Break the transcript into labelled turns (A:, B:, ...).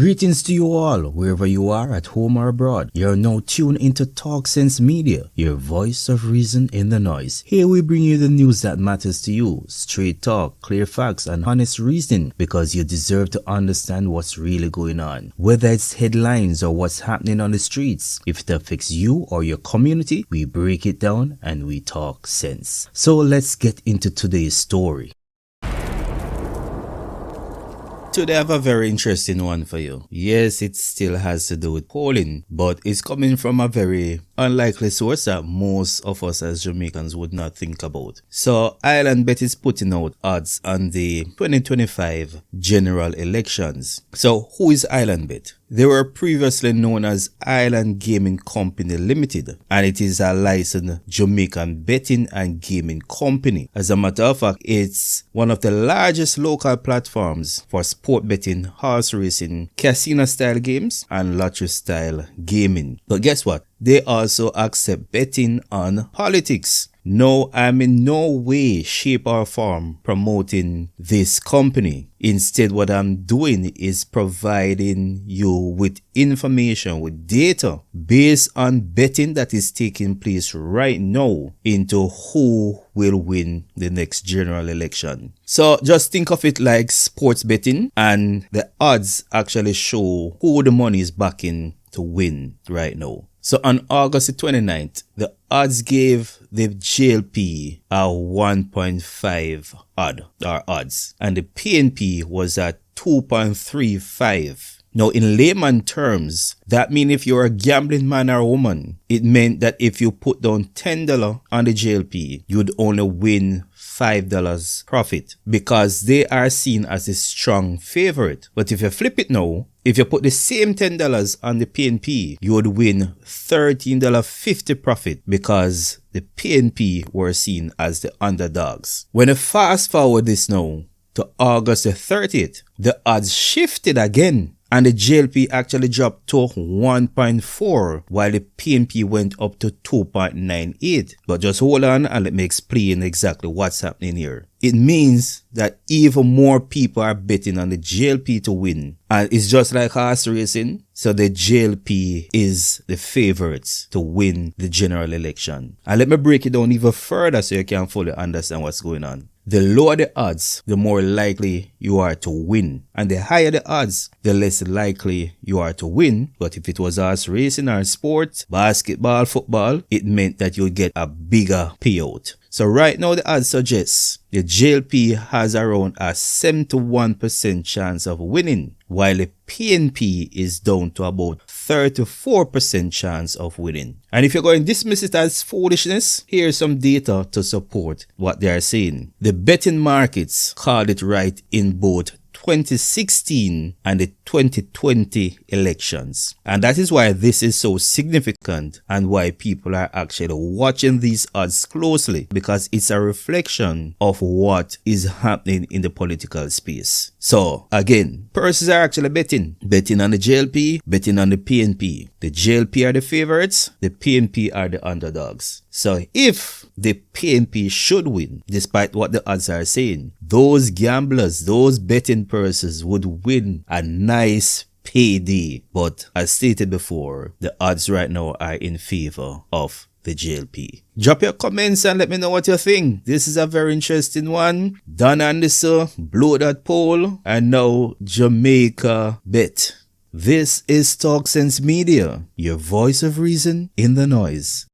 A: Greetings to you all, wherever you are, at home or abroad. You're now tuned into Talk Sense Media, your voice of reason in the noise. Here we bring you the news that matters to you, straight talk, clear facts, and honest reasoning, because you deserve to understand what's really going on. Whether it's headlines or what's happening on the streets, if it affects you or your community, we break it down and we talk sense. So let's get into today's story. Today I have a very interesting one for you. Yes, it still has to do with polling, but it's coming from a very unlikely source that most of us as Jamaicans would not think about. So Island Bet is putting out odds on the 2025 general elections. So who is Island Bet? They were previously known as Island Gaming Company Limited, and it is a licensed Jamaican betting and gaming company. As a matter of fact, it's one of the largest local platforms for sport betting, horse racing, casino-style games, and lottery-style gaming. But guess what? They also accept betting on politics. No, I'm in no way, shape or form promoting this company. Instead, what I'm doing is providing you with information, with data based on betting that is taking place right now into who will win the next general election. So just think of it like sports betting, and the odds actually show who the money is backing to win right now. So on August the 29th, the odds gave the JLP a 1.5 odds, and the PNP was at 2.35. Now, in layman terms, that means if you're a gambling man or woman, it meant that if you put down $10 on the JLP, you'd only win $5 profit, because they are seen as a strong favorite. But if you flip it now, if you put the same $10 on the PNP, you would win $13.50 profit, because the PNP were seen as the underdogs. When you fast forward this now to August the 30th, the odds shifted again, and the JLP actually dropped to 1.4 while the PNP went up to 2.98. But just hold on and let me explain exactly what's happening here. It means that even more people are betting on the JLP to win. And it's just like horse racing. So the JLP is the favorites to win the general election. And let me break it down even further so you can fully understand what's going on. The lower the odds, the more likely you are to win. And the higher the odds, the less likely you are to win. But if it was horse racing or sports, basketball, football, it meant that you'll get a bigger payout. So right now the odds suggests the JLP has around a 71% chance of winning, while the PNP is down to about 34% chance of winning. And if you're going to dismiss it as foolishness, here's some data to support what they are saying. The betting markets called it right in both 2016 and the 2020 elections. And that is why this is so significant and why people are actually watching these odds closely, because it's a reflection of what is happening in the political space. So again, persons are actually betting on the JLP, betting on the PNP. The JLP are the favorites, the PNP are the underdogs. So if the PNP should win, despite what the odds are saying, those gamblers, those betting persons would win a nice payday. But as stated before, the odds right now are in favor of the JLP. Drop your comments and let me know what you think. This is a very interesting one. Don Anderson blew that poll, and now Jamaica bet. This is Talk Sense Media, your voice of reason in the noise.